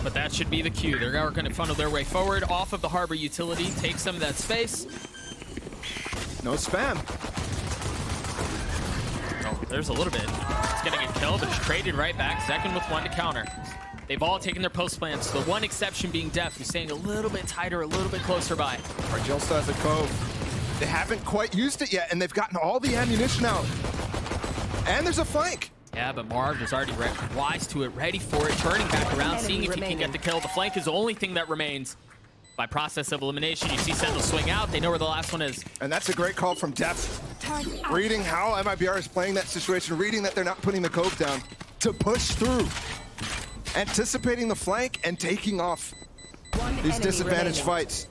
But that should be the cue. They're going to funnel their way forward off of the Harbor utility, take some of that space. No spam. Oh, there's a little bit. It's going to get killed, but it's traded right back. Second with one to counter. They've all taken their post plans. The one exception being Def, who's staying a little bit tighter, a little bit closer by. RGL still has a cove. They haven't quite used it yet, and they've gotten all the ammunition out. And there's a flank. Yeah, but Marv is already wise to it, ready for it, turning back around, seeing if he can get the kill. The flank is the only thing that remains. By process of elimination, you see Sentinels swing out. They know where the last one is. And that's a great call from Def. Reading how MIBR is playing that situation, reading that they're not putting the cove down to push through. Anticipating the flank and taking off these disadvantaged fights.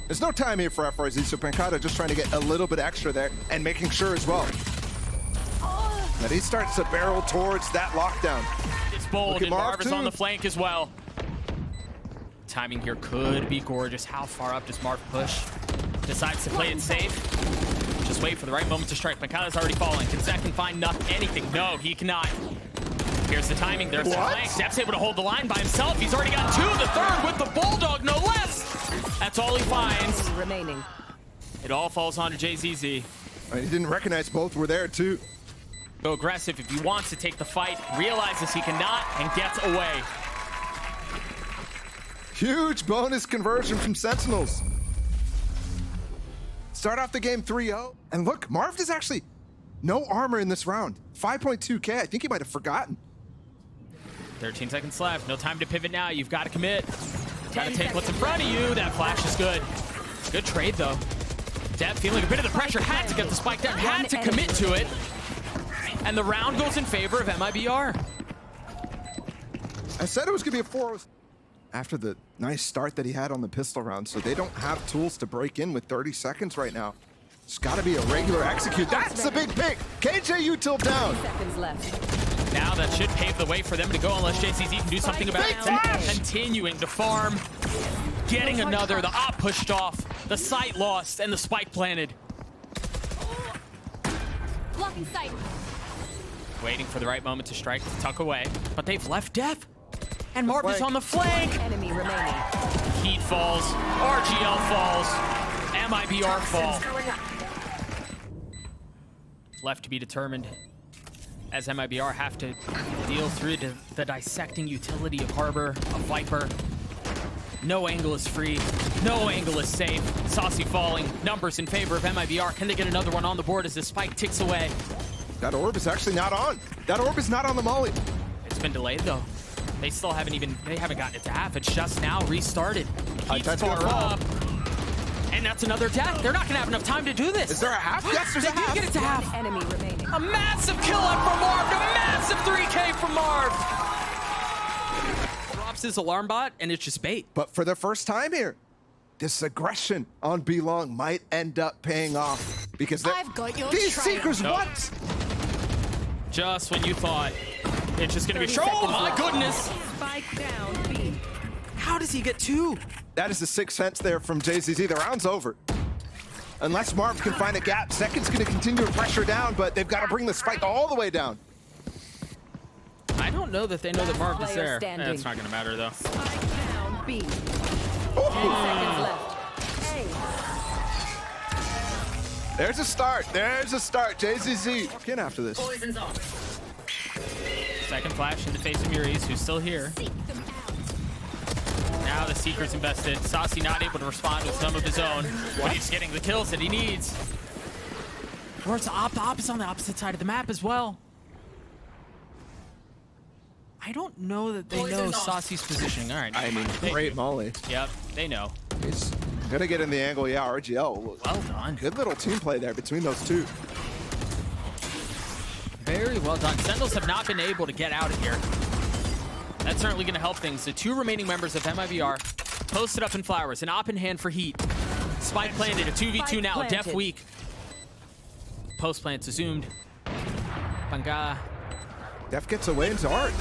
There's no time here for FRZ, so Pancada just trying to get a little bit extra there and making sure as well that he starts to barrel towards that lockdown. It's bold, and Marv is on the flank as well. Timing here could be gorgeous. How far up does Marv push? Decides to play it safe. Just wait for the right moment to strike. Pancada's already falling. Can Zach find anything? No, he cannot. Here's the timing. There's the flank. Def's able to hold the line by himself. He's already got two. The third with the Bulldog, no less. That's all he finds. Remaining. It all falls onto JZZ. He didn't recognize both were there too. Go aggressive if he wants to take the fight. Realizes he cannot and gets away. Huge bonus conversion from Sentinels. Start off the game 3-0. And look, Marv is actually no armor in this round. 5.2K. I think he might have forgotten. 13 seconds left. No time to pivot now. You've got to commit. Got to take what's in front of you. That flash is good. Good trade, though. Def feeling a bit of the pressure. Had to get the spike down. Had to commit to it. And the round goes in favor of MIBR. I said it was going to be a 4 after the nice start that he had on the pistol round, so they don't have tools to break in with 30 seconds right now. It's got to be a regular execute. That's the big pick. KJ util down. Seconds left. Now that should pave the way for them to go unless JCZ can do something about it. Continuing to farm. Getting another. The op pushed off. The sight lost and the spike planted. Blocking sight. Waiting for the right moment to strike, to tuck away. But they've left Def. And Marv is on the flank. Enemy remaining. Heat falls. RGL falls. MIBR fall. Left to be determined as MIBR have to deal through the dissecting utility of Harbor, of Viper. No angle is free. No angle is safe. Saucy falling. Numbers in favor of MIBR. Can they get another one on the board as the spike ticks away? That orb is actually not on. That orb is not on the molly. It's been delayed though. They still haven't gotten it to half. It's just now restarted. Heat's far up. And that's another death. They're not gonna have enough time to do this. Is there a half? Yes, there's they a half. They do get it to half. Enemy remaining. A massive kill up from Marv. A massive 3K from Marv. Drops his alarm bot and it's just bait. But for the first time here, this aggression on B-Long might end up paying off because I've got your these trail. Seekers, Nope. what? Just when you thought it's just gonna be a oh my goodness. Spike down B. How does he get two? That is the sixth sense there from JZZ. The round's over. Unless Marv can find a gap, Second's going to continue to pressure down, but they've got to bring the spike all the way down. I don't know that they know that Marv is Player there. standing. It's not going to matter, though. Spike down B. 10 seconds left. Hey. There's a start. There's a start. JZZ. Walk in after this. Poison's on. Second flash in the face of Muris, who's still here. Now the Seeker's invested. Saucy not able to respond with some of his own, but he's getting the kills that he needs. Or it's the op is on the opposite side of the map as well. I don't know that they know Saucy's positioning. All right. I mean, great molly. Yep, they know. He's going to get in the angle. Yeah, RGL. Well done. Good little team play there between those two. Very well done. Sentinels have not been able to get out of here. That's certainly going to help things. The two remaining members of MIBR posted up in flowers. An op in hand for Heat. Spike planted. A 2v2 now. Planted. Def weak. Post plants assumed. Banga. Def gets away into art.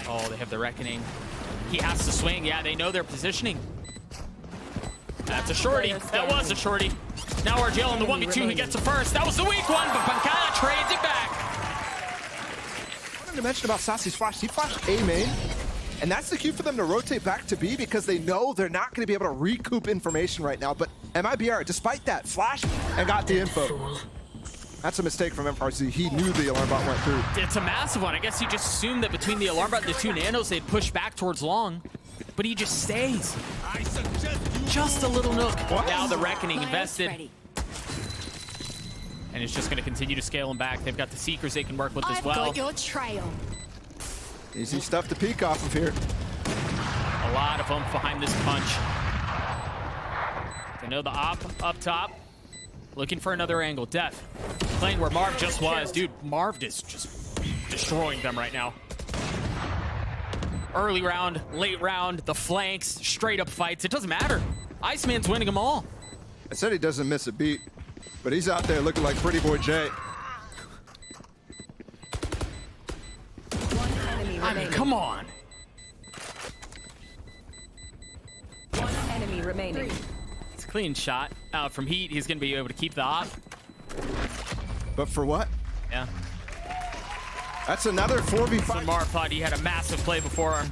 Oh, they have the reckoning. He has to swing. Yeah, they know their positioning. That's a shorty. That was a shorty. Now RGL in the 1v2. He gets the first. That was the weak one, but Banga trades it back. I wanted to mention about Saucy's flash. He flashed A main, And that's the cue for them to rotate back to B because they know they're not going to be able to recoup information right now. But MIBR, despite that, flashed and got the info. That's a mistake from MRC. He knew the alarm bot went through. It's a massive one. I guess he just assumed that between the alarm bot and the 2 nanos, they'd push back towards long. But he just stays. Just a little nook. What? Now the Reckoning invested. And it's just going to continue to scale him back. They've got the Seekers they can work with as well. I've got your trail. Easy stuff to peek off of here. A lot of oomph behind this punch. They know the op up top. Looking for another angle. Death playing where Marv just was. Dude, Marv is just destroying them right now. Early round, late round, the flanks, straight up fights. It doesn't matter. Iceman's winning them all. I said he doesn't miss a beat, but he's out there looking like Pretty Boy Jay. I mean, come on. One enemy remaining. It's a clean shot from Heat. He's going to be able to keep the op. But for what? Yeah. That's another 4v5. So Marv thought he had a massive play before him.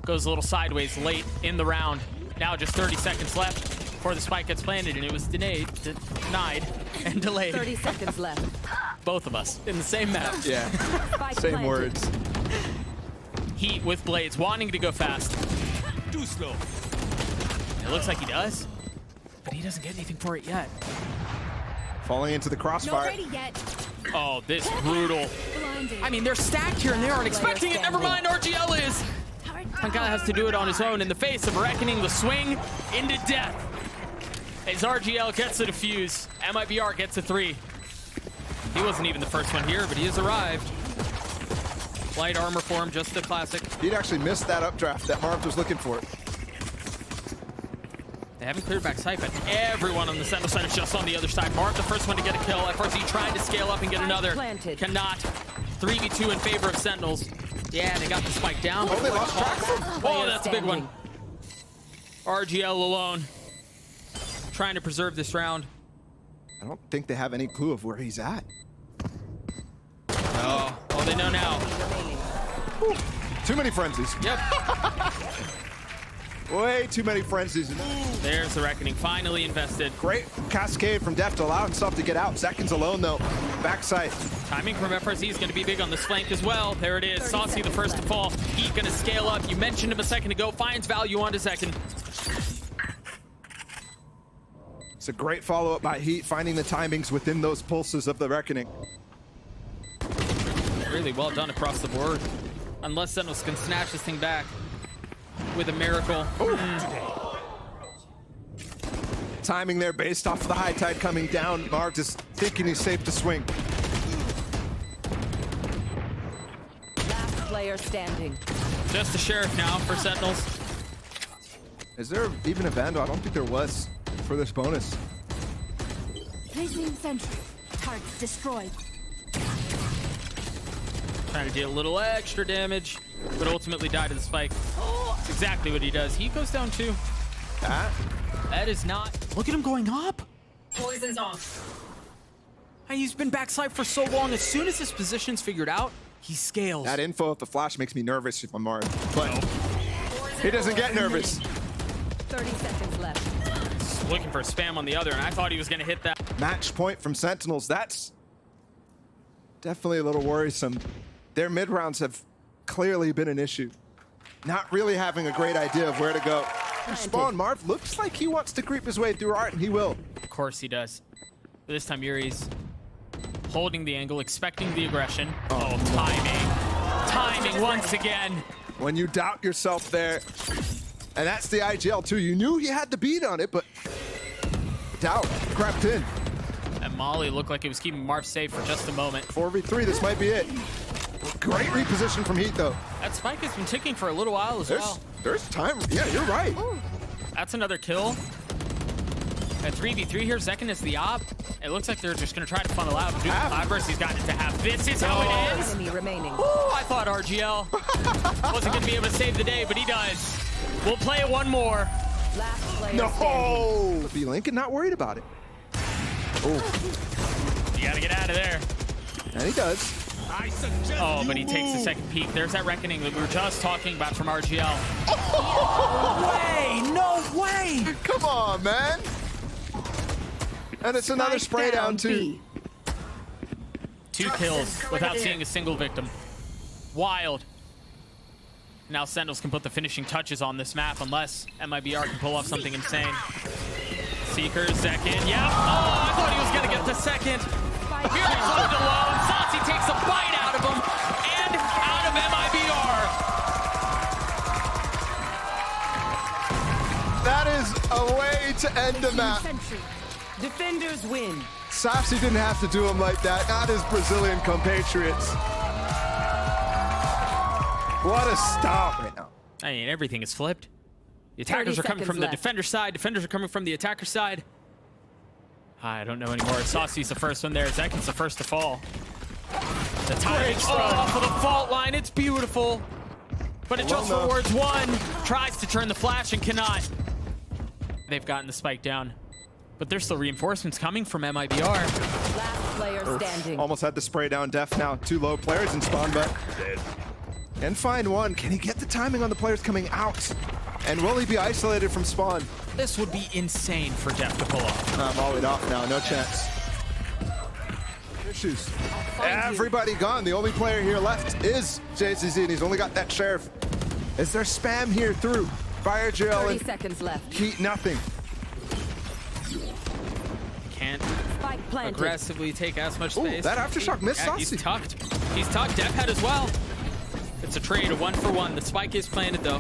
Goes a little sideways late in the round. Now just 30 seconds left before the spike gets planted, and it was denied, and delayed. 30 seconds left. Both of us in the same map. Yeah, Spike same planted. words. Heat with blades, wanting to go fast. Too slow. It looks like he does, but he doesn't get anything for it yet. Falling into the Not crossfire. ready yet. Oh, this brutal. Blinded. I mean, they're stacked here and they aren't expecting it. Never mind, RGL is. Pankala has to do it on his own in the face of Reckoning, the swing into death. As RGL gets a defuse, MIBR gets a 3. He wasn't even the first one here, but he has arrived. Light armor for him, just the classic. He'd actually missed that updraft that Marv was looking for. They haven't cleared back sight, but everyone on the Sentinel side is just on the other side. Marv, the first one to get a kill. FRZ trying to scale up and get another. Planted. Cannot. 3v2 in favor of Sentinels. Yeah, they got the spike down. Oh, they lost track of him. Oh, that's a big one. RGL alone. Trying to preserve this round. I don't think they have any clue of where he's at. Oh, they know now. Whew. Too many frenzies. Yep. Way too many frenzies. There's the Reckoning, finally invested. Great cascade from Def to allow himself to get out. Seconds alone, though. Backside. Timing from FRZ is going to be big on this flank as well. There it is. Saucy the first to fall. Heat going to scale up. You mentioned him a second ago. Finds value on to second. It's a great follow-up by Heat, finding the timings within those pulses of the Reckoning. Really well done across the board. Unless Sentinels can snatch this thing back with a miracle. Timing there based off the high tide coming down. Marv just thinking he's safe to swing. Last player standing. Just the Sheriff now for Sentinels. Is there even a Vandal? I don't think there was for this bonus. Placing sentry. Target destroyed. Trying to deal a little extra damage, but ultimately die to the spike. That's exactly what he does. He goes down too. That is not. Look at him going up. Poison's off. He's been backside for so long. As soon as his position's figured out, he scales. That info of the flash makes me nervous if I'm Marv, but he doesn't get nervous. 30 seconds left. Looking for spam on the other, and I thought he was going to hit that. Match point from Sentinels. That's definitely a little worrisome. Their mid rounds have clearly been an issue. Not really having a great idea of where to go. Spawn, Marv looks like he wants to creep his way through Art, and he will. Of course he does. But this time Yuri's holding the angle, expecting the aggression. Oh, timing. Timing once again. When you doubt yourself there, and that's the IGL too. You knew he had the beat on it, but doubt crept in. And Molly looked like it was keeping Marv safe for just a moment. 4v3, this might be it. Great reposition from Heat, though. That spike has been ticking for a little while as well. There's time. Yeah, you're right. That's another kill. At 3v3 here, Zekin is the op. It looks like they're just going to try to funnel out. Dude, Iversy's got it to have. This is how it is. Enemy remaining. Ooh, I thought RGL wasn't going to be able to save the day, but he does. We'll play it one more. Last player standing. No! B Lincoln not worried about it. Oh, You got to get out of there. and he does. Oh, but he takes a second peek. There's that reckoning that we were just talking about from RGL. No way! Come on, man. And it's another spray down too. 2 kills without seeing a single victim. Wild. Now Sentinels can put the finishing touches on this map unless MIBR can pull off something insane. Seeker, second, yeah. Oh, I thought he was gonna get the second. Here he's left alone. Saucy takes a bite out of him and out of MIBR. That is a way to end the map. Defenders win. Saucy didn't have to do him like that. Not his Brazilian compatriots. What a stop right now. I mean, everything is flipped. The attackers are coming from the defender side. Defenders are coming from the attacker side. I don't know anymore. Saucy's the first one there. Zekin's the first to fall. The timing off of the fault line. It's beautiful. But it just rewards one. Tries to turn the flash and cannot. They've gotten the spike down. But there's still reinforcements coming from MIBR. Last player standing. Almost had to spray down Def now. 2 low players in spawn, but and find one. Can he get the timing on the players coming out? And will he be isolated from spawn? This would be insane for Def to pull off. I'm volleyed off now. No chance. Issues. Everybody gone. The only player here left is JCZ, and he's only got that sheriff. Is there spam here through Fire Drill 30 and seconds left. Heat? Nothing. Can't Spike planted. aggressively take as much Ooh, space. that aftershock missed Yeah, he's Saucy. tucked. He's tucked. Def head as well. It's a trade, a 1-for-1. The spike is planted though.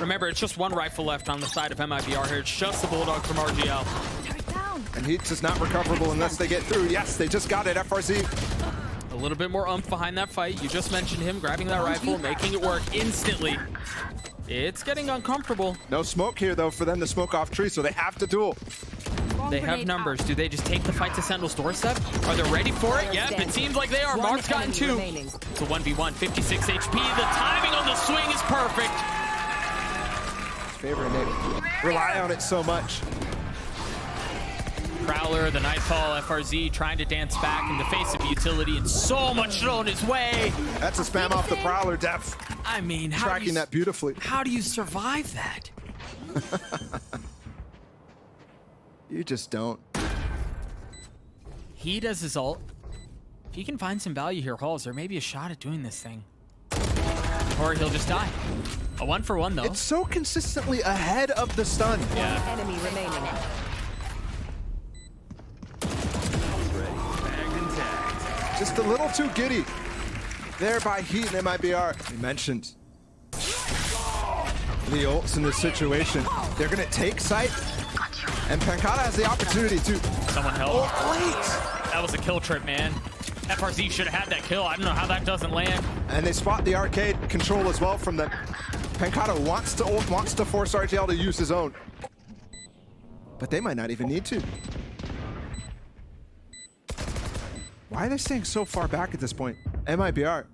Remember, it's just 1 rifle left on the side of MIBR here. It's just the Bulldog from RGL. And Heat is not recoverable unless they get through. Yes, they just got it, FRZ. A little bit more oomph behind that fight. You just mentioned him grabbing that rifle, making it work instantly. It's getting uncomfortable. No smoke here, though, for them to smoke off tree, so they have to duel. They have numbers. Do they just take the fight to Sentinel's doorstep? Are they ready for it? Yep, it seems like they are. Mark's gotten 2. It's a 1v1, 56 HP. The timing on the swing is perfect. Favorite Nick. Rely on it so much. Prowler, the Nightfall, FRZ trying to dance back in the face of utility and so much thrown his way. That's a spam off the Prowler, Def. I mean, Tracking that beautifully. How do you survive that? You just don't. He does his ult. If he can find some value here, Halls, there may be a shot at doing this thing. Or he'll just die. A 1-for-1 though. It's so consistently ahead of the stun. Yeah. Enemy remaining. Just a little too giddy. There by Heat and MIBR. We mentioned the ults in this situation. They're gonna take site, and Pancata has the opportunity to. Someone help. Oh, wait! That was a kill trip, man. FRZ should have had that kill. I don't know how that doesn't land. And they spot the arcade control as well from them. Pancata wants to ult, wants to force RGL to use his own. But they might not even need to. Why are they staying so far back at this point? MIBR.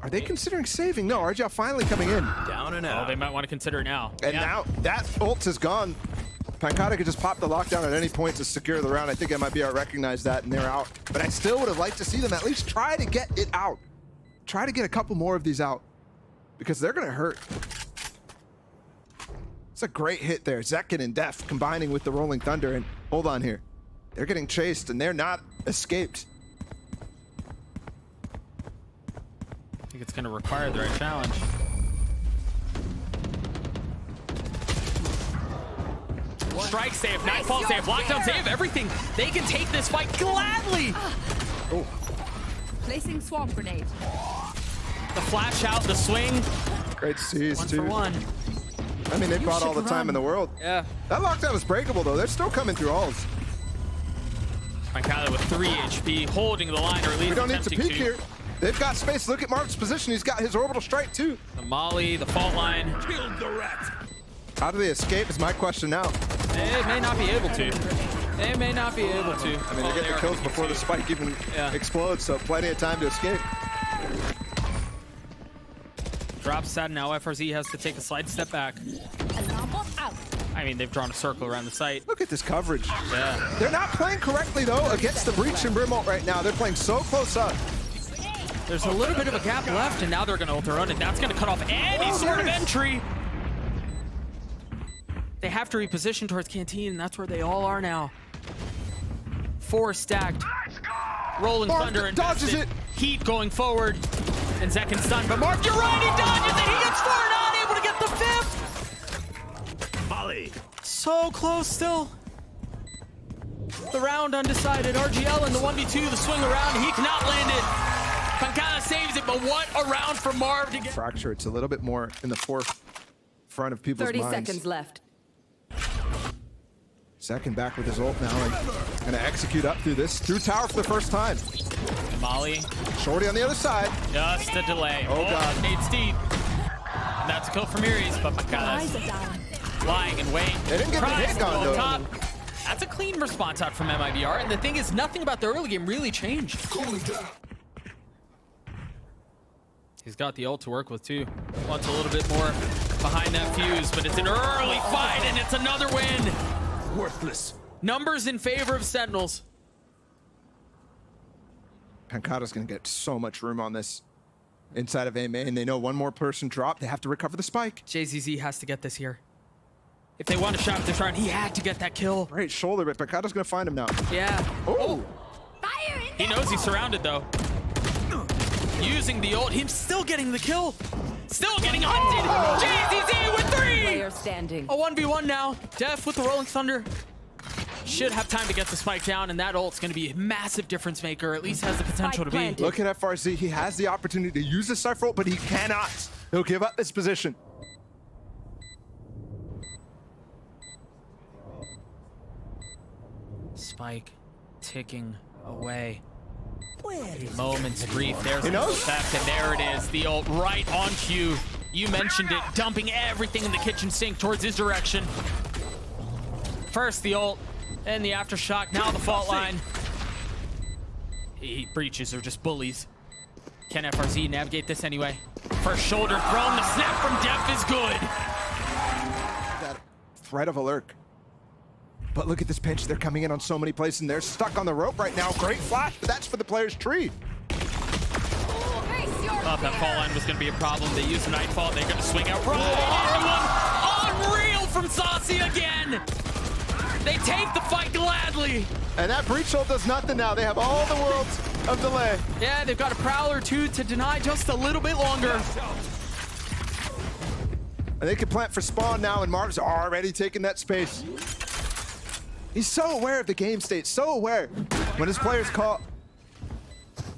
Are they considering saving? No, RGL finally coming in. Down and out. Oh, they might want to consider it now. And now that ult is gone. Pancata could just pop the lockdown at any point to secure the round. I think MIBR recognized that and they're out. But I still would have liked to see them at least try to get it out. Try to get a couple more of these out. Because they're going to hurt. It's a great hit there. Zekin and Def combining with the Rolling Thunder. And hold on here. They're getting chased and they're not escaped. I think it's going to require the right challenge. Strike save, Nightfall save, lockdown save, everything. They can take this fight gladly. Oh. Placing swamp grenade. The flash out, the swing. Great seas, too. 1-for-1. I mean, they brought all the time in the world. Yeah. That lockdown is breakable, though. They're still coming through alls. Pancata with 3 HP, holding the line, or at least We don't need to attempting peek here. They've got space. Look at Mark's position. He's got his orbital strike, too. The molly, the fault line. Killed the rat. How do they escape is my question now. They may not be able to. They may not be able to. I mean, they get the kills before the spike even explodes, so plenty of time to escape. Drops that, now FRZ has to take a slight step back. I mean, they've drawn a circle around the site. Look at this coverage. Yeah. They're not playing correctly, though, against the Breach and Brim ult right now. They're playing so close up. There's a little bit of a gap left, and now they're going to ult their own, and that's going to cut off any sort of entry. They have to reposition towards Canteen, and that's where they all are now. 4 stacked. Rolling Thunder and dodges it. Heat going forward, and Zekin stunned. But Marv, you're right, he dodges it. He gets 4, not able to get the 5th. Volley. So close still. The round undecided. RGL in the 1v2, the swing around. He cannot land it. Pancada saves it, but what a round for Marv to get. Fracture, it's a little bit more in the forefront of people's 30 minds. seconds left. Second back with his ult now, and gonna execute up through tower for the first time. Molly. Shorty on the other side. Just a delay. Oh, God. Nade Steed. And that's a kill for Miris, but Pancada's lying in wait. They didn't get the Tries hit to go on, though. top. That's a clean response out from MIBR, and the thing is, nothing about the early game really changed. He's got the ult to work with, too. Wants a little bit more behind that fuse, but it's an early fight, and it's another win. Worthless. Numbers in favor of Sentinels. Pancada's gonna get so much room on this inside of A main. They know one more person dropped. They have to recover the spike. JZZ has to get this here. If they want to shot this round, he had to get that kill. Great shoulder, but Pancada's gonna find him now. Yeah. Oh! He knows he's surrounded, though. Using the ult, him still getting the kill. Still getting hunted. JZZ with 3. Player standing. A 1v1 now. Def with the Rolling Thunder. Should have time to get the spike down, and that ult's going to be a massive difference maker. At least has the potential to be. Planted. Look at FRZ. He has the opportunity to use the Cypher ult, but he cannot. He'll give up this position. Spike ticking away. Moments brief. There's the knows. effect, and there it is. The ult right on cue. You mentioned it, dumping everything in the kitchen sink towards his direction. First the ult, then the aftershock, now the fault line. Breaches are just bullies. Can FRZ navigate this anyway? First shoulder thrown, the snap from Def is good. That threat of a lurk. But look at this pinch. They're coming in on so many places, and they're stuck on the rope right now. Great flash, but that's for the player's tree. Thought that fall line was going to be a problem. They use Nightfall. They're going to swing out right into one. Unreal from Saucy again. They take the fight gladly. And that breach ult does nothing now. They have all the worlds of delay. Yeah, they've got a Prowler too to deny just a little bit longer. And they can plant for spawn now, and Marv's already taking that space. He's so aware of the game state, so aware. When his players call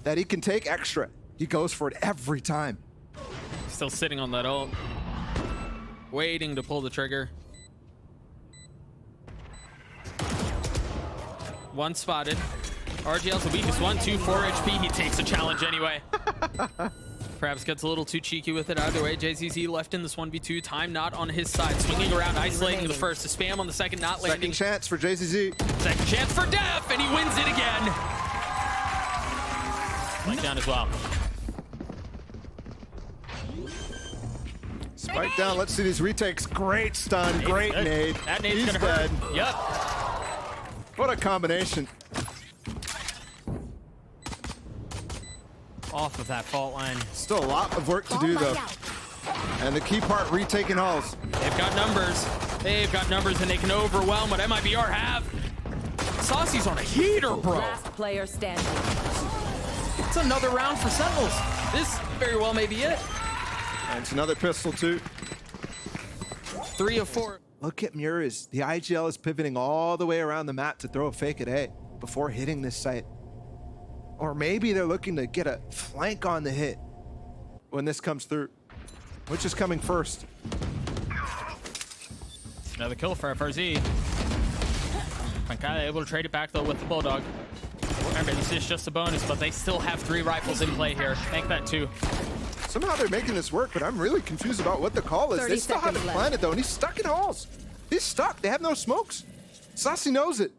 that he can take extra, he goes for it every time. Still sitting on that ult. Waiting to pull the trigger. One spotted. RGL's the weakest one, 4 HP. He takes a challenge anyway. Perhaps gets a little too cheeky with it. Either way, JZZ left in this 1v2. Time not on his side. Swinging around, isolating the first. To spam on the second, not landing. Second chance for JZZ. Second chance for Def, and he wins it again. Like down as well. Spike down. Let's see these retakes. Great stun. Great nade. That nade's He's gonna dead. hurt. Yep. What a combination. Off of that fault line. Still a lot of work to do, though. And the key part, retaking halls. They've got numbers. They've got numbers, and they can overwhelm what MIBR have. Saucy's on a heater, bro. Last player standing. It's another round for Sentinels. This very well may be it. And it's another pistol, too. 3 of 4. Look at Muris. The IGL is pivoting all the way around the map to throw a fake at A before hitting this site. Or maybe they're looking to get a flank on the hit when this comes through. Which is coming first? Another kill for FRZ. Pancada able to trade it back, though, with the Bulldog. Remember, this is just a bonus, but they still have 3 rifles in play here. Make that 2. Somehow they're making this work, but I'm really confused about what the call is. They still haven't planted, though, and he's stuck in halls. He's stuck. They have no smokes. Saucy knows it.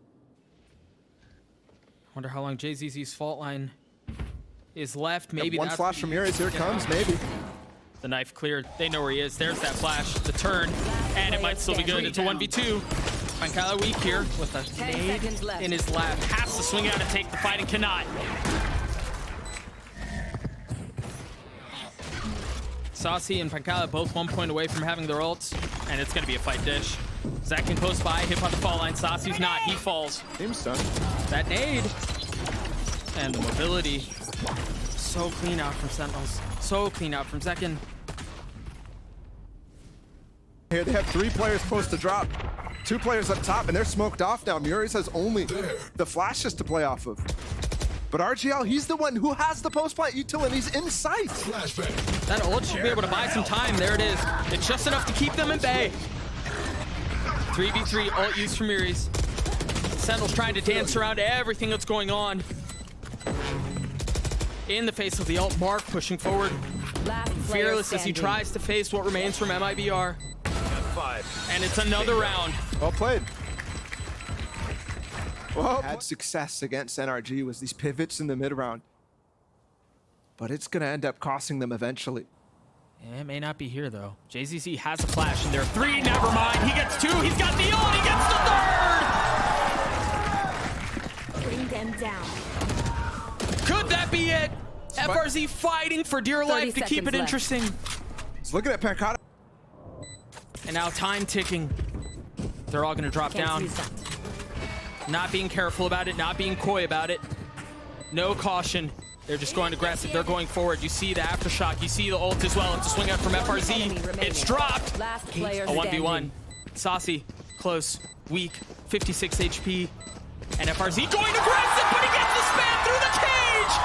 Wonder how long JZZ's fault line is left. Maybe one that's flash from Muris. Here it comes, maybe. The knife cleared. They know where he is. There's that flash, the turn, and it might still be good. It's a 1v2. Pancada weak here with a nade in his lap. Has to swing out and take the fight and cannot. Saucy and Pancala both 1 point away from having their ults, and it's gonna be a fight dish. Zach can close by, hit on the fall line. Saucy's not, he falls. Team's done. That nade. And the mobility. So clean out from Sentinels. So clean out from Zekin. Here they have 3 players supposed to drop. 2 players up top, and they're smoked off now. Muri's has only the flashes to play off of. But RGL, he's the one who has the post-plant util, and he's in sight. That ult should be able to buy some time. There it is. It's just enough to keep them in bay. 3v3 ult use for Muri's. Sentinel's trying to dance around everything that's going on. In the face of the ult, Mark pushing forward. Fearless as he tries to face what remains from MIBR. And it's another round. Well played. Well, had success against NRG was these pivots in the mid round. But it's gonna end up costing them eventually. It may not be here though. JZZ has a flash and there are 3, never mind. He gets 2, he's got the ult, he gets the 3rd! Bring them down. Could that be it? FRZ fighting for dear life to keep it interesting. He's looking at Pancata. And now time ticking. They're all gonna drop down. Not being careful about it, not being coy about it. No caution. They're just going aggressive. They're going forward. You see the aftershock. You see the ult as well. It's a swing out from FRZ. It's dropped. Last player A 1v1. Saucy, close, weak, 56 HP. And FRZ going aggressive, but he gets the spam through the cage!